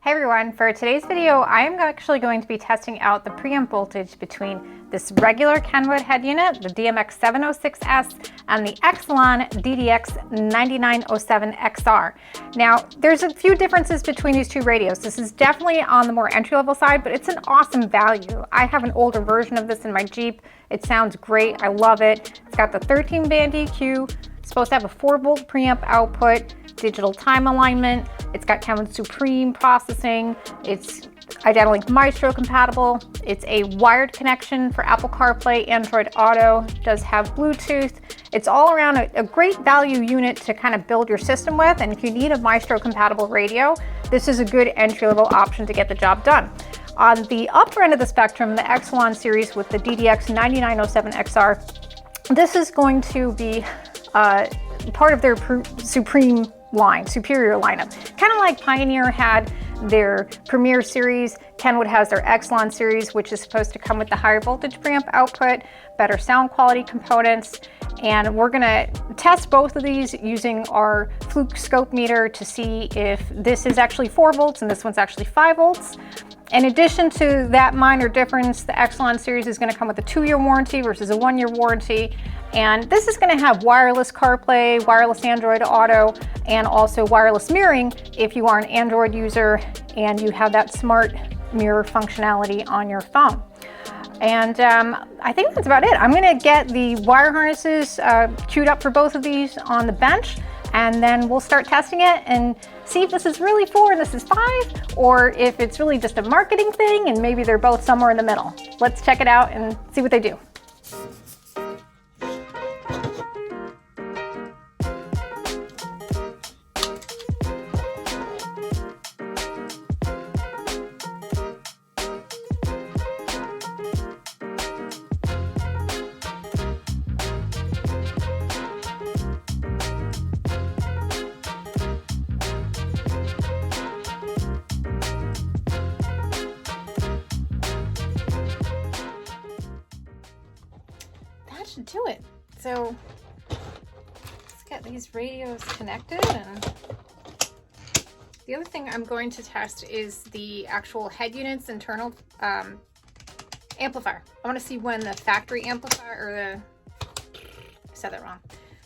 Hey everyone, for today's video, I am actually going to be testing out the preamp voltage between this regular Kenwood head unit, the DMX7706s, and the eXcelon DDX9907XR. Now, there's a few differences between these two radios. This is definitely on the more entry-level side, but it's an awesome value. I have an older version of this in my Jeep. It sounds great, I love it. It's got the 13-band EQ, it's supposed to have a 4-volt preamp output, digital time alignment, it's got Kenwood Supreme processing, it's iDatalink Maestro compatible, it's a wired connection for Apple CarPlay, Android Auto, it does have Bluetooth. It's all around a great value unit to kind of build your system with, and if you need a Maestro compatible radio, this is a good entry-level option to get the job done. On the upper end of the spectrum, the eXcelon series with the DDX9907XR, this is going to be part of their Supreme line, superior lineup. Kind of like Pioneer had their Premier series, Kenwood has their eXcelon series, which is supposed to come with the higher voltage preamp output, better sound quality components, and we're gonna test both of these using our Fluke Scopemeter to see if this is actually 4 volts and this one's actually 5 volts. In addition to that minor difference, the eXcelon series is going to come with a 2-year warranty versus a 1-year warranty. And this is going to have wireless CarPlay, wireless Android Auto, and also wireless mirroring if you are an Android user and you have that smart mirror functionality on your phone. And I think that's about it. I'm going to get the wire harnesses queued up for both of these on the bench, and then we'll start testing it and see if this is really 4 and this is 5, or if it's really just a marketing thing and maybe they're both somewhere in the middle. Let's check it out and see what they do. To do it. So let's get these radios connected, and the other thing I'm going to test is the actual head unit's internal amplifier. I want to see when the factory amplifier, or I said that wrong.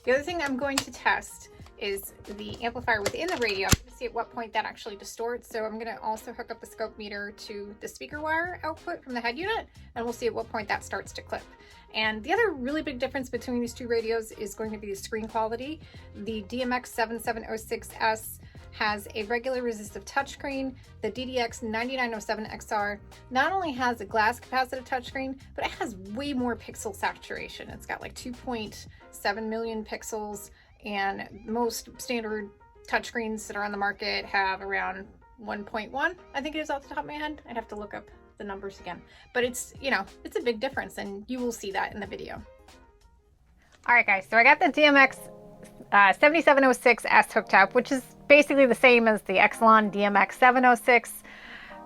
The other thing I'm going to test is the amplifier within the radio. I'm going to see at what point that actually distorts. So I'm going to also hook up a Scopemeter to the speaker wire output from the head unit, and we'll see at what point that starts to clip. And the other really big difference between these two radios is going to be the screen quality. The DMX7706s has a regular resistive touchscreen. The DDX9907XR not only has a glass capacitive touchscreen, but it has way more pixel saturation. It's got like 2.7 million pixels, and most standard touchscreens that are on the market have around 1.1, I think it is off the top of my head. I'd have to look up the numbers again, but it's, you know, it's a big difference, and you will see that in the video. All right, guys, so I got the DMX 7706s hooked up, which is basically the same as the eXcelon DMX706.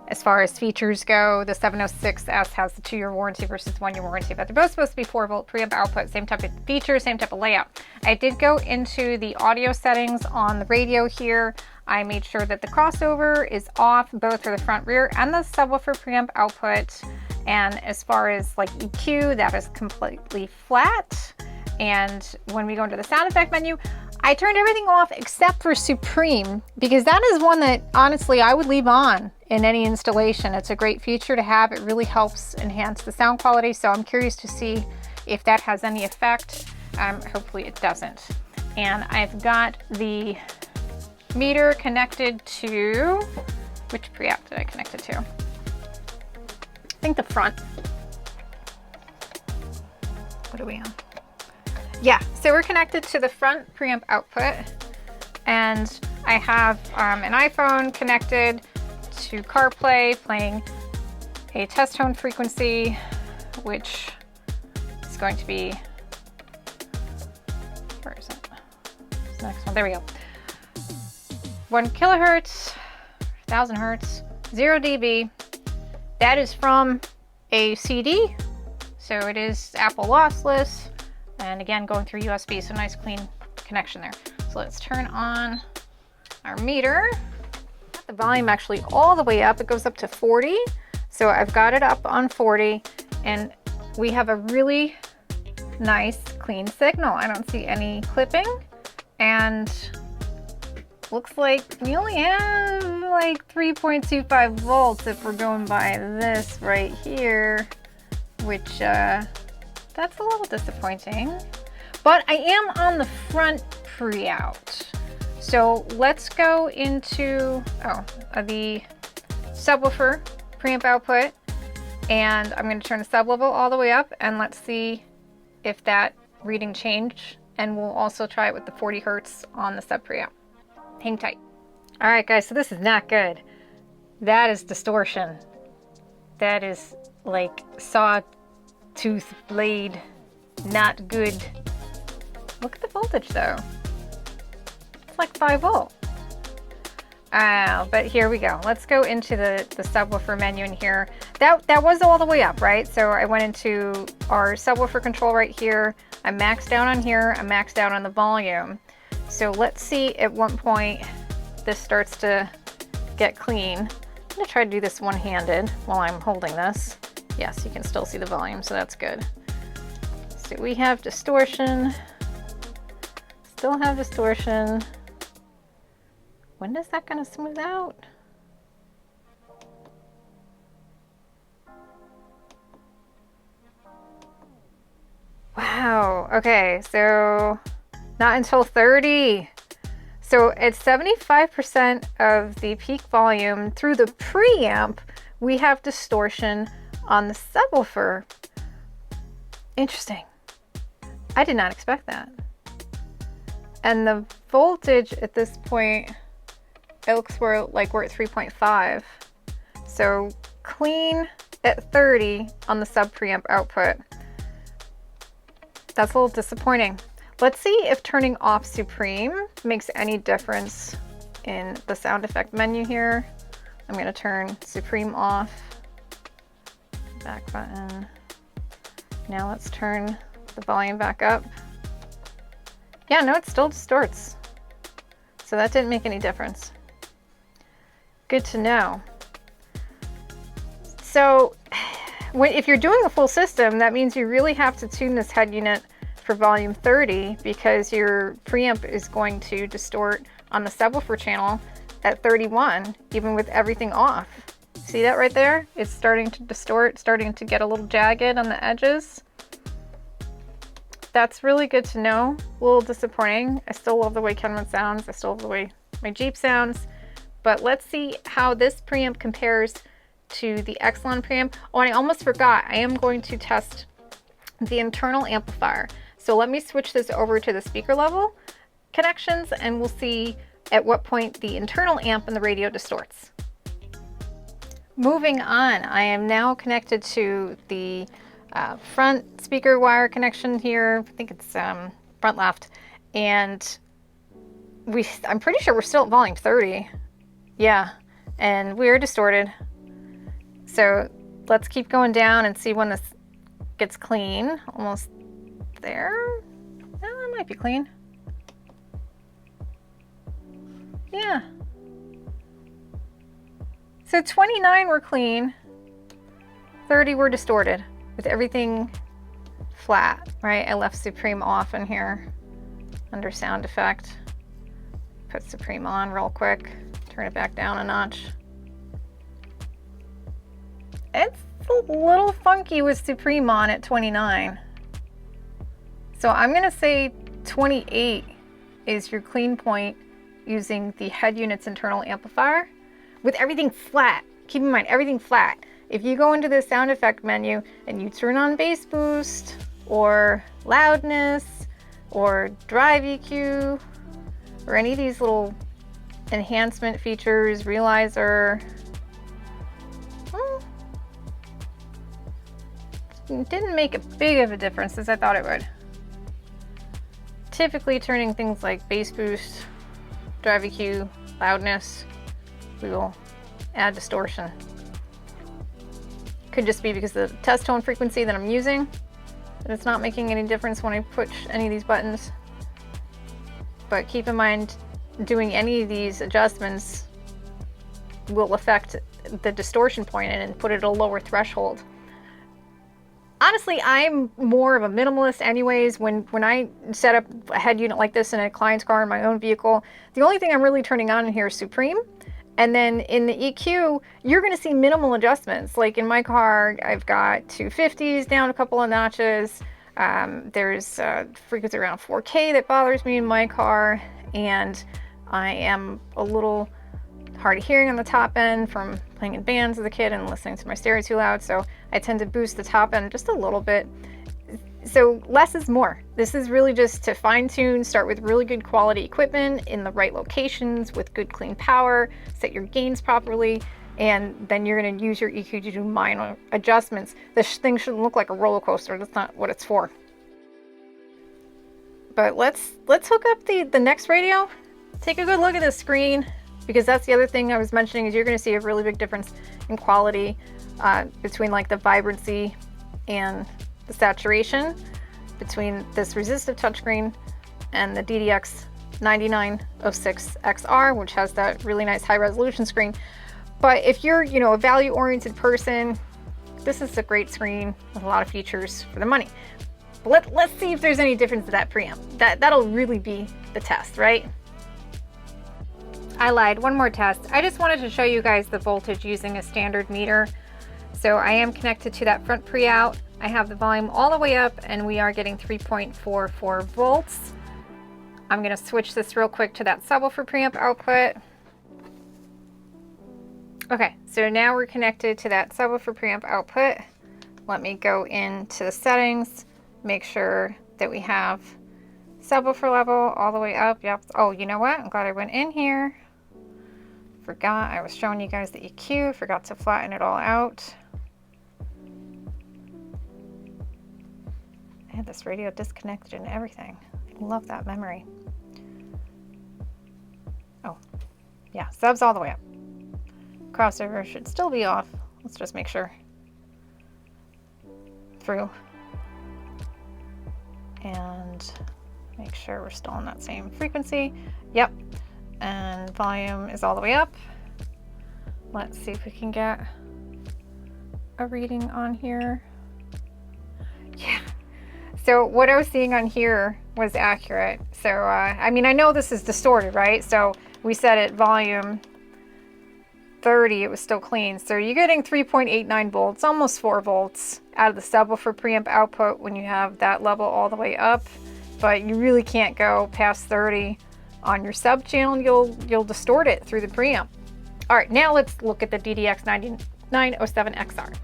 As far as features go, the 706s has the 2-year warranty versus 1-year warranty, but they're both supposed to be 4-volt preamp output, same type of features, same type of layout. I did go into the audio settings on the radio here. I made sure that the crossover is off, both for the front, rear, and the subwoofer preamp output. And as far as like EQ, that is completely flat. And when we go into the sound effect menu, I turned everything off except for Supreme, because that is one that honestly I would leave on in any installation. It's a great feature to have. It really helps enhance the sound quality. So I'm curious to see if that has any effect. Hopefully it doesn't. And I've got the meter connected to, which preamp did I connect it to? I think the front. What are we on? Yeah, so we're connected to the front preamp output, and I have an iPhone connected to CarPlay playing a test tone frequency, which is going to be, where is it? This next one, there we go. 1 kilohertz, 1000 hertz, 0 dB. That is from a CD, so it is Apple lossless, and again going through USB, so nice clean connection there. So let's turn on our meter. the volume actually all the way up. It goes up to 40. So I've got it up on 40 and we have a really nice clean signal. I don't see any clipping and looks like we only have like 3.25 volts if we're going by this right here, which that's a little disappointing. But I am on the front pre-out. So let's go into the subwoofer preamp output, and I'm going to turn the sub level all the way up and let's see if that reading changed, and we'll also try it with the 40 Hertz on the sub preamp. Hang tight. All right guys, so this is not good. That is distortion. That is like sawtooth blade, not good. Look at the voltage though. It's like 5 volt. But here we go. Let's go into the subwoofer menu in here. That was all the way up, right? So I went into our subwoofer control right here. I'm maxed out on here. I'm maxed out on the volume. So let's see at what point this starts to get clean. I'm gonna try to do this one-handed while I'm holding this. Yes, you can still see the volume, so that's good. So we have distortion. Still have distortion. When is that gonna smooth out? Wow, okay, so not until 30. So at 75% of the peak volume through the preamp, we have distortion on the subwoofer. Interesting. I did not expect that. And the voltage at this point, it looks like we're at 3.5. So clean at 30 on the sub preamp output. That's a little disappointing. Let's see if turning off Supreme makes any difference in the sound effect menu here. I'm gonna turn Supreme off. Back button. Now let's turn the volume back up. Yeah, no, it still distorts. So that didn't make any difference. Good to know. So if you're doing a full system, that means you really have to tune this head unit for volume 30 because your preamp is going to distort on the subwoofer channel at 31, even with everything off. See that right there? It's starting to distort, starting to get a little jagged on the edges. That's really good to know. A little disappointing. I still love the way Kenwood sounds. I still love the way my Jeep sounds. But let's see how this preamp compares to the eXcelon preamp. Oh, and I almost forgot. I am going to test the internal amplifier. So let me switch this over to the speaker level connections and we'll see at what point the internal amp and the radio distorts. Moving on, I am now connected to the front speaker wire connection here. I think it's front left. And I'm pretty sure we're still at volume 30. Yeah, and we're distorted. So let's keep going down and see when this gets clean. Almost there. Oh, it might be clean. Yeah. So 29 we're clean, 30 we're distorted with everything flat, right? I left Supreme off in here under sound effect. Put Supreme on real quick, turn it back down a notch. It's a little funky with Supreme on at 29. So I'm gonna say 28 is your clean point using the head unit's internal amplifier with everything flat. Keep in mind, everything flat. If you go into the sound effect menu and you turn on bass boost or loudness or drive EQ or any of these little enhancement features, realizer, it didn't make a big of a difference as I thought it would. Typically turning things like bass boost, drive EQ, loudness, we will add distortion. Could just be because of the test tone frequency that I'm using, but it's not making any difference when I push any of these buttons. But keep in mind, doing any of these adjustments will affect the distortion point and put it at a lower threshold. Honestly, I'm more of a minimalist anyways. When I set up a head unit like this in a client's car in my own vehicle, the only thing I'm really turning on in here is Supreme. And then in the EQ, you're going to see minimal adjustments. Like in my car, I've got 250s down a couple of notches. There's a frequency around 4K that bothers me in my car. And I am a little hard of hearing on the top end from playing in bands as a kid and listening to my stereo too loud. So I tend to boost the top end just a little bit. So less is more. This is really just to fine tune, start with really good quality equipment in the right locations with good clean power, set your gains properly, and then you're going to use your EQ to do minor adjustments. This thing shouldn't look like a roller coaster. That's not what it's for. But let's hook up the next radio. Take a good look at the screen, because that's the other thing I was mentioning, is you're going to see a really big difference in quality between like the vibrancy and the saturation between this resistive touchscreen and the DDX9906XR, which has that really nice high resolution screen. But if you're, you know, a value oriented person, this is a great screen with a lot of features for the money. But let's see if there's any difference to that preamp. That'll really be the test, right? I lied, one more test. I just wanted to show you guys the voltage using a standard meter. So I am connected to that front pre-out. I have the volume all the way up and we are getting 3.44 volts. I'm gonna switch this real quick to that subwoofer preamp output. Okay, so now we're connected to that subwoofer preamp output. Let me go into the settings, make sure that we have subwoofer level all the way up. Yep. Oh, you know what? I'm glad I went in here. Forgot I was showing you guys the EQ, forgot to flatten it all out. I had this radio disconnected and everything. I love that memory. Oh, yeah, subs all the way up. Crossover should still be off. Let's just make sure. Through. And make sure we're still on that same frequency. Yep. And volume is all the way up. Let's see if we can get a reading on here. Yeah. So what I was seeing on here was accurate. So, I mean, I know this is distorted, right? So we set it volume 30, it was still clean. So you're getting 3.89 volts, almost 4 volts out of the subwoofer preamp output when you have that level all the way up. But you really can't go past 30 on your sub channel. You'll distort it through the preamp. All right, now let's look at the DDX9907XR.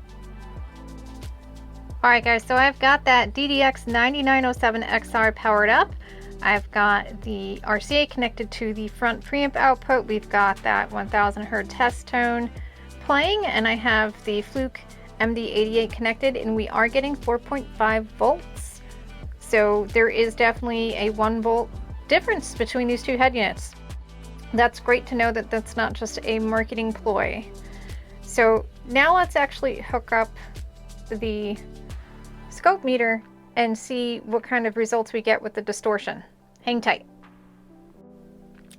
All right, guys, so I've got that DDX9907XR powered up. I've got the RCA connected to the front preamp output. We've got that 1000 Hertz test tone playing, and I have the Fluke MD-88 connected, and we are getting 4.5 volts. So there is definitely a 1 volt difference between these two head units. That's great to know that that's not just a marketing ploy. So now let's actually hook up the Scopemeter and see what kind of results we get with the distortion. Hang tight.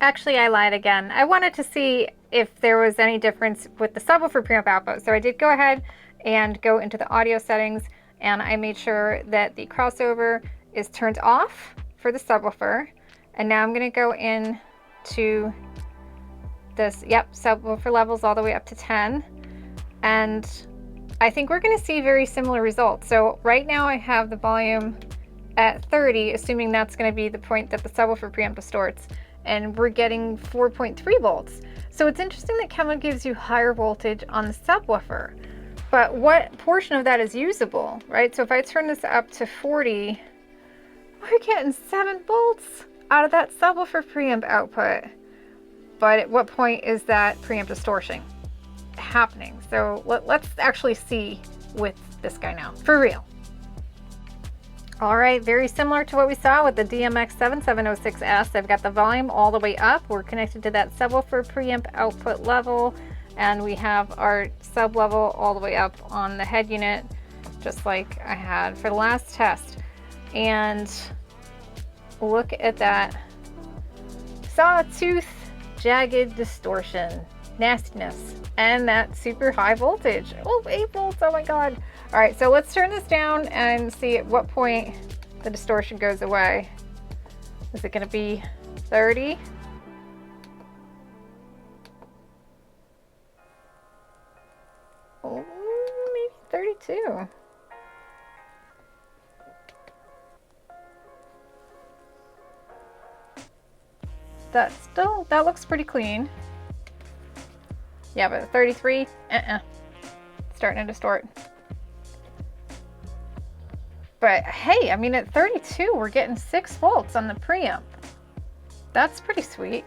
Actually, I lied again. I wanted to see if there was any difference with the subwoofer preamp output. So I did go ahead and go into the audio settings, and I made sure that the crossover is turned off for the subwoofer. And now I'm going to go in to this, yep, subwoofer levels all the way up to 10. And I think we're going to see very similar results. So right now I have the volume at 30, assuming that's going to be the point that the subwoofer preamp distorts, and we're getting 4.3 volts. So it's interesting that Kenwood gives you higher voltage on the subwoofer, but what portion of that is usable, right? So if I turn this up to 40, we're getting 7 volts out of that subwoofer preamp output. But at what point is that preamp distortion happening? So let's actually see with this guy now, for real. All right, very similar to what we saw with the DMX7706s. I've got the volume all the way up. We're connected to that subwoofer preamp output level, and we have our sub level all the way up on the head unit, just like I had for the last test. And look at that sawtooth jagged distortion. nastiness and that super high voltage. Oh, 8 volts, oh my God. All right, so let's turn this down and see at what point the distortion goes away. Is it gonna be 30? Oh, maybe 32. That looks pretty clean. Yeah, but 33, starting to distort. But hey, I mean, at 32, we're getting 6 volts on the preamp. That's pretty sweet.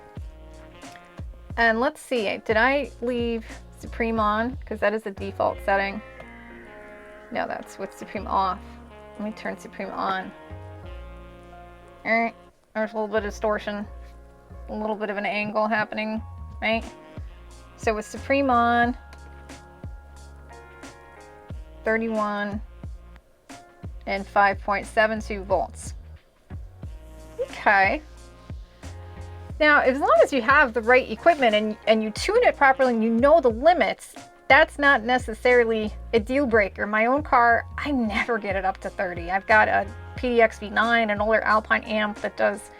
And let's see, did I leave Supreme on? Because that is the default setting. No, that's with Supreme off. Let me turn Supreme on. There's a little bit of distortion. A little bit of an angle happening, right? So with Supreme on, 31 and 5.72 volts. Okay. Now, as long as you have the right equipment and you tune it properly and you know the limits, that's not necessarily a deal breaker. My own car, I never get it up to 30. I've got a PDX-V9, an older Alpine amp that does,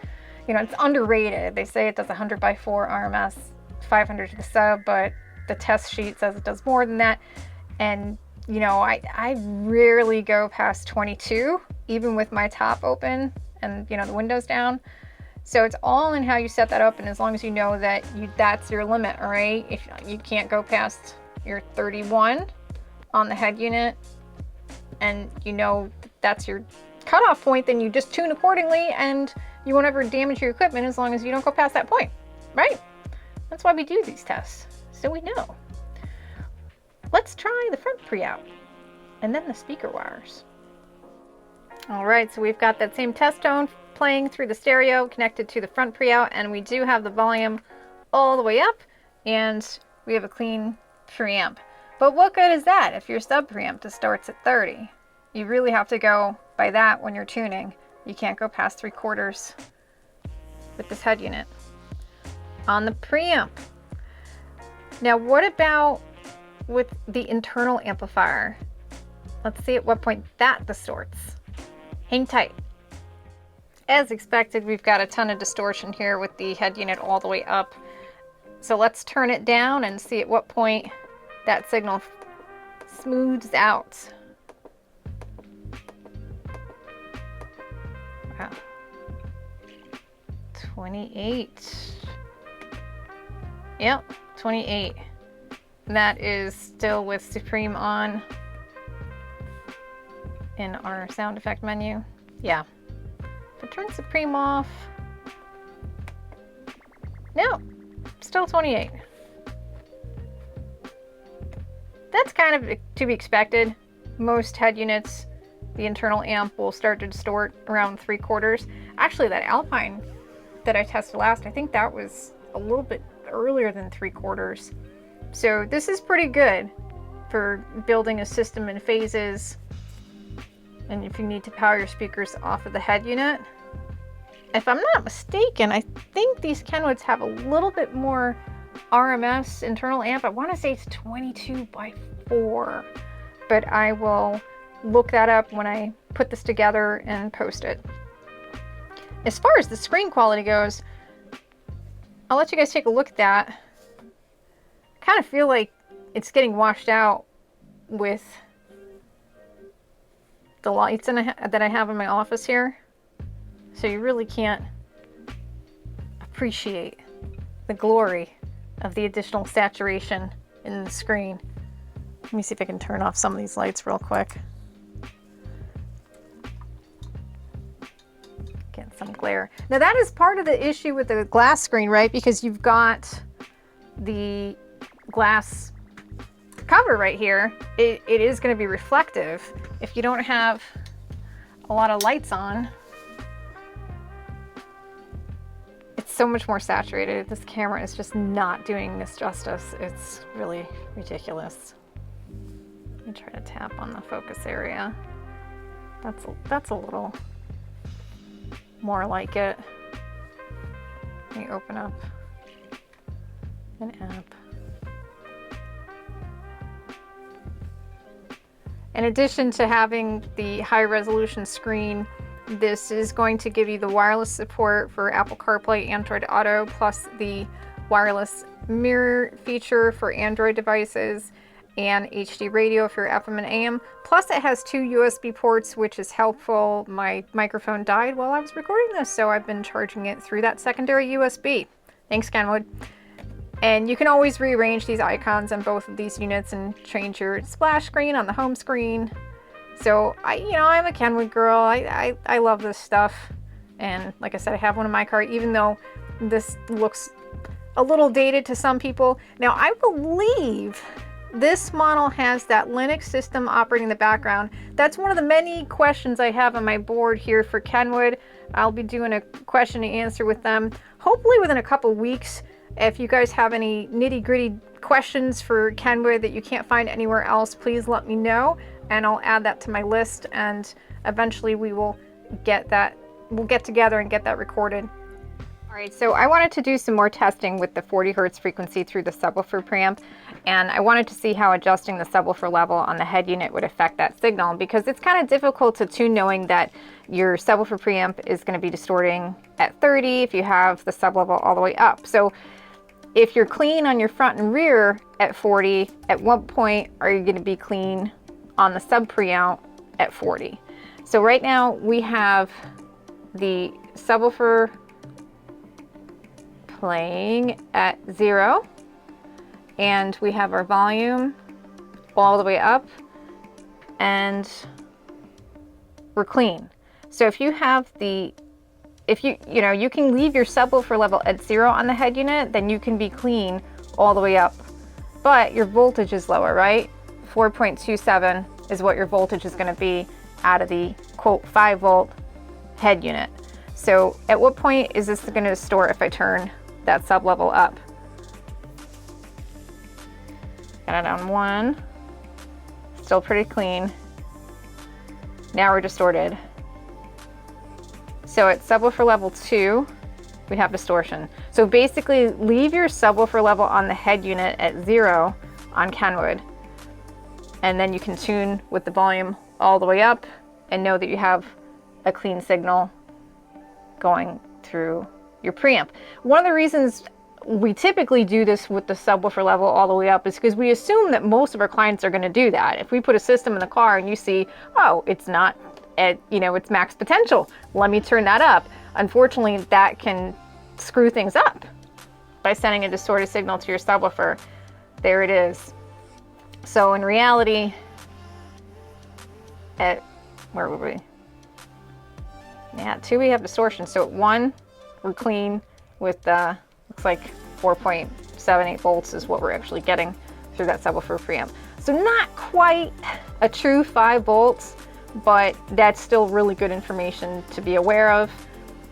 you know, it's underrated. They say it does 100 by 4 RMS, 500 to the sub, but the test sheet says it does more than that. And, you know, I rarely go past 22, even with my top open and, you know, the windows down. So it's all in how you set that up, and as long as you know that that's your limit, all right? If you can't go past your 31 on the head unit, and you know that's your cutoff point, then you just tune accordingly, and you won't ever damage your equipment as long as you don't go past that point, right? That's why we do these tests, so we know. Let's try the front preamp, and then the speaker wires. All right, so we've got that same test tone playing through the stereo connected to the front preamp, and we do have the volume all the way up, and we have a clean preamp. But what good is that if your sub preamp just starts at 30? You really have to go by that when you're tuning. You can't go past 3/4 with this head unit. On the preamp. Now what about with the internal amplifier? Let's see at what point that distorts. Hang tight. As expected, we've got a ton of distortion here with the head unit all the way up. So let's turn it down and see at what point that signal smooths out. Wow. 28. Yep, 28. That is still with Supreme on in our sound effect menu. Yeah. If I turn Supreme off, no, still 28. That's kind of to be expected. Most head units, the internal amp will start to distort around 3/4. Actually, that Alpine that I tested last, I think that was a little bit earlier than 3/4. So this is pretty good for building a system in phases. And if you need to power your speakers off of the head unit. If I'm not mistaken, I think these Kenwoods have a little bit more RMS internal amp. I want to say it's 22 by 4, but I will look that up when I put this together and post it. As far as the screen quality goes, I'll let you guys take a look at that. I kind of feel like it's getting washed out with the lights that I have in my office here. So you really can't appreciate the glory of the additional saturation in the screen. Let me see if I can turn off some of these lights real quick. Getting some glare. Now that is part of the issue with the glass screen, right? Because you've got the glass cover right here. It is going to be reflective. If you don't have a lot of lights on, it's so much more saturated. This camera is just not doing this justice. It's really ridiculous. Let me try to tap on the focus area. That's a little more like it. Let me open up an app. In addition to having the high resolution screen, this is going to give you the wireless support for Apple CarPlay, Android Auto, plus the wireless mirror feature for Android devices, and HD radio for FM and AM. Plus it has 2 USB ports, which is helpful. My microphone died while I was recording this, so I've been charging it through that secondary USB. Thanks, Kenwood. And you can always rearrange these icons on both of these units and change your splash screen on the home screen. So I'm a Kenwood girl. I love this stuff. And like I said, I have one in my car, even though this looks a little dated to some people. Now, I believe this model has that Linux system operating in the background. That's one of the many questions I have on my board here for Kenwood. I'll be doing a question and answer with them, hopefully within a couple weeks. If you guys have any nitty-gritty questions for Kenwood that you can't find anywhere else, please let me know, and I'll add that to my list, and eventually we will get that, we'll get together and get that recorded. All right, so I wanted to do some more testing with the 40 Hertz frequency through the Subwoofer Preamp, and I wanted to see how adjusting the subwoofer level on the head unit would affect that signal, because it's kind of difficult to tune knowing that your Subwoofer Preamp is going to be distorting at 30 if you have the sub level all the way up. So if you're clean on your front and rear at 40, at what point are you going to be clean on the sub preamp at 40? So right now we have the subwoofer playing at 0, and we have our volume all the way up, and we're clean. So if you have the, you can leave your subwoofer level at 0 on the head unit, then you can be clean all the way up. But your voltage is lower, right? 4.27 is what your voltage is going to be out of the quote 5 volt head unit. So at what point is this going to distort if I turn that sub level up? Got it on 1, still pretty clean. Now we're distorted. So at subwoofer level 2, we have distortion. So basically leave your subwoofer level on the head unit at 0 on Kenwood, and then you can tune with the volume all the way up and know that you have a clean signal going through your preamp. One of the reasons we typically do this with the subwoofer level all the way up is because we assume that most of our clients are going to do that. If we put a system in the car and you see, oh, it's not at, its max potential, let me turn that up. Unfortunately, that can screw things up by sending a distorted signal to your subwoofer. There it is. So in reality, at, where were we? Yeah, at 2 we have distortion. So at 1, we're clean with, looks like 4.78 volts is what we're actually getting through that subwoofer preamp. So not quite a true 5 volts, but that's still really good information to be aware of.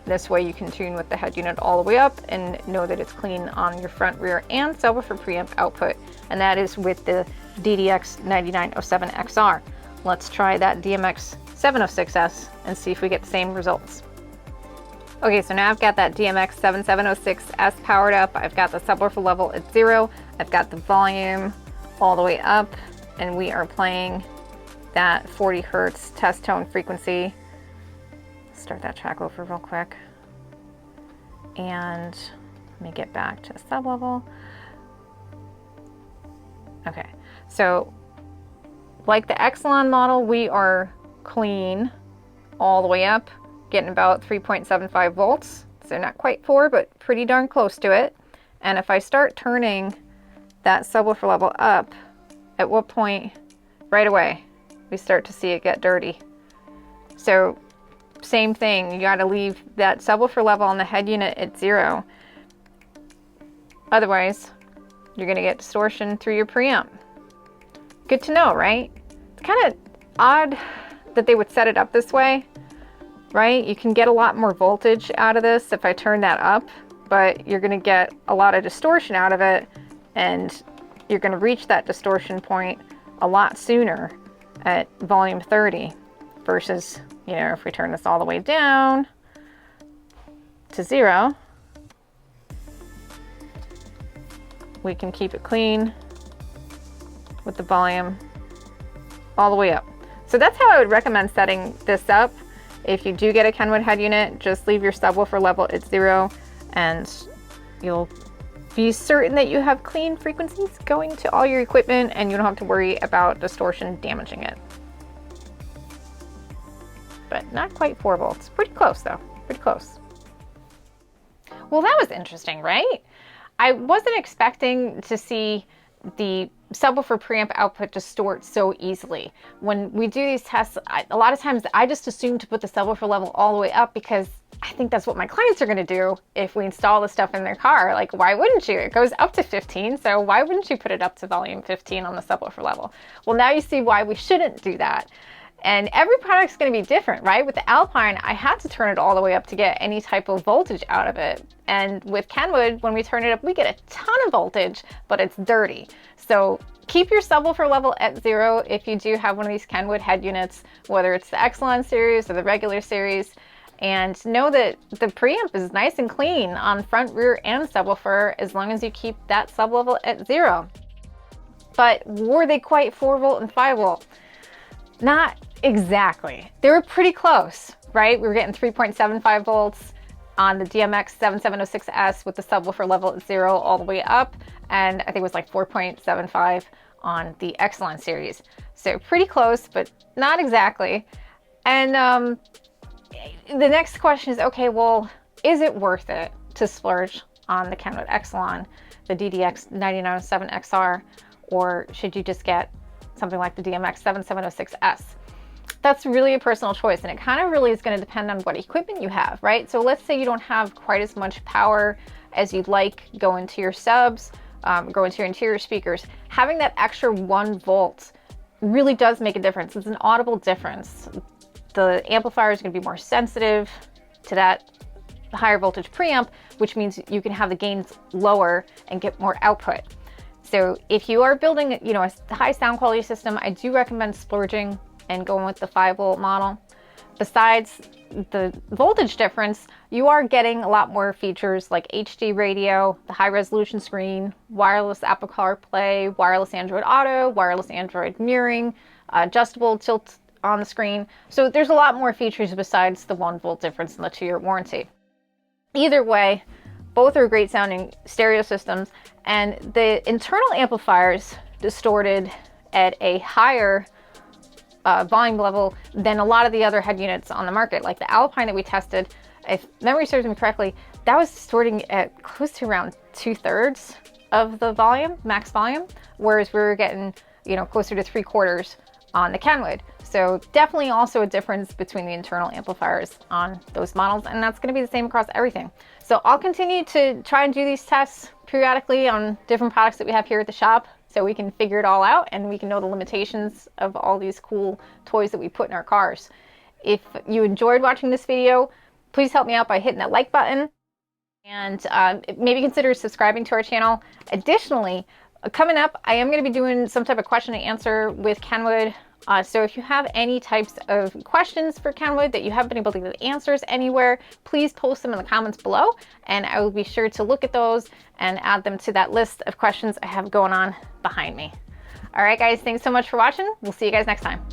This way you can tune with the head unit all the way up and know that it's clean on your front, rear, and subwoofer preamp output. And that is with the DDX9907XR. Let's try that DMX706s and see if we get the same results. Okay, so now I've got that DMX7706s powered up. I've got the subwoofer level at 0. I've got the volume all the way up, and we are playing that 40 Hertz test tone frequency. Start that track over real quick. And let me get back to sub level. Okay, so like the eXcelon model, we are clean all the way up, getting about 3.75 volts. So not quite 4, but pretty darn close to it. And if I start turning that subwoofer level up, at what point, right away, we start to see it get dirty. So same thing, you got to leave that subwoofer level on the head unit at 0. Otherwise, you're going to get distortion through your preamp. Good to know, right? It's kind of odd that they would set it up this way, right? You can get a lot more voltage out of this if I turn that up, but you're going to get a lot of distortion out of it, and you're going to reach that distortion point a lot sooner at volume 30 versus, if we turn this all the way down to 0, we can keep it clean with the volume all the way up. So that's how I would recommend setting this up. If you do get a Kenwood head unit, just leave your subwoofer level at 0 and you'll be certain that you have clean frequencies going to all your equipment and you don't have to worry about distortion damaging it. But not quite 4 volts. Pretty close though, pretty close. Well, that was interesting, right? I wasn't expecting to see the subwoofer preamp output distort so easily. When we do these tests, a lot of times I just assume to put the subwoofer level all the way up because I think that's what my clients are going to do if we install the stuff in their car. Like, why wouldn't you? It goes up to 15, so why wouldn't you put it up to volume 15 on the subwoofer level? Well, now you see why we shouldn't do that. And every product's going to be different, right? With the Alpine, I had to turn it all the way up to get any type of voltage out of it. And with Kenwood, when we turn it up, we get a ton of voltage, but it's dirty. So keep your subwoofer level at 0 if you do have one of these Kenwood head units, whether it's the eXcelon series or the regular series. And know that the preamp is nice and clean on front, rear, and subwoofer as long as you keep that sub level at 0. But were they quite 4 volt and 5 volt? Not exactly. They were pretty close, right? We were getting 3.75 volts on the DMX7706s with the subwoofer level at 0 all the way up, and I think it was like 4.75 on the eXcelon series. So pretty close, but not exactly. And the next question is, okay, well, is it worth it to splurge on the Kenwood eXcelon, the DDX9907XR, or should you just get something like the DMX7706s? That's really a personal choice, and it kind of really is going to depend on what equipment you have, right? So let's say you don't have quite as much power as you'd like going to your subs, going to your interior speakers. Having that extra 1 volt really does make a difference. It's an audible difference. The amplifier is going to be more sensitive to that higher voltage preamp, which means you can have the gains lower and get more output. So if you are building, you know, a high sound quality system, I do recommend splurging and going with the 5 volt model. Besides the voltage difference, you are getting a lot more features like HD radio, the high resolution screen, wireless Apple CarPlay, wireless Android Auto, wireless Android mirroring, adjustable tilt on the screen. So there's a lot more features besides the 1 volt difference in the 2-year warranty. Either way, both are great sounding stereo systems, and the internal amplifiers distorted at a higher volume level than a lot of the other head units on the market. Like the Alpine that we tested, if memory serves me correctly, that was distorting at close to around 2/3 of the volume, max volume, whereas we were getting, you know, closer to 3/4 on the Kenwood. So definitely also a difference between the internal amplifiers on those models, and that's going to be the same across everything. So I'll continue to try and do these tests periodically on different products that we have here at the shop, so we can figure it all out and we can know the limitations of all these cool toys that we put in our cars. If you enjoyed watching this video, please help me out by hitting that like button, and maybe consider subscribing to our channel. Additionally, coming up, I am going to be doing some type of question and answer with Kenwood. So if you have any types of questions for Kenwood that you haven't been able to get answers anywhere, please post them in the comments below, and I will be sure to look at those and add them to that list of questions I have going on behind me. All right, guys, thanks so much for watching. We'll see you guys next time.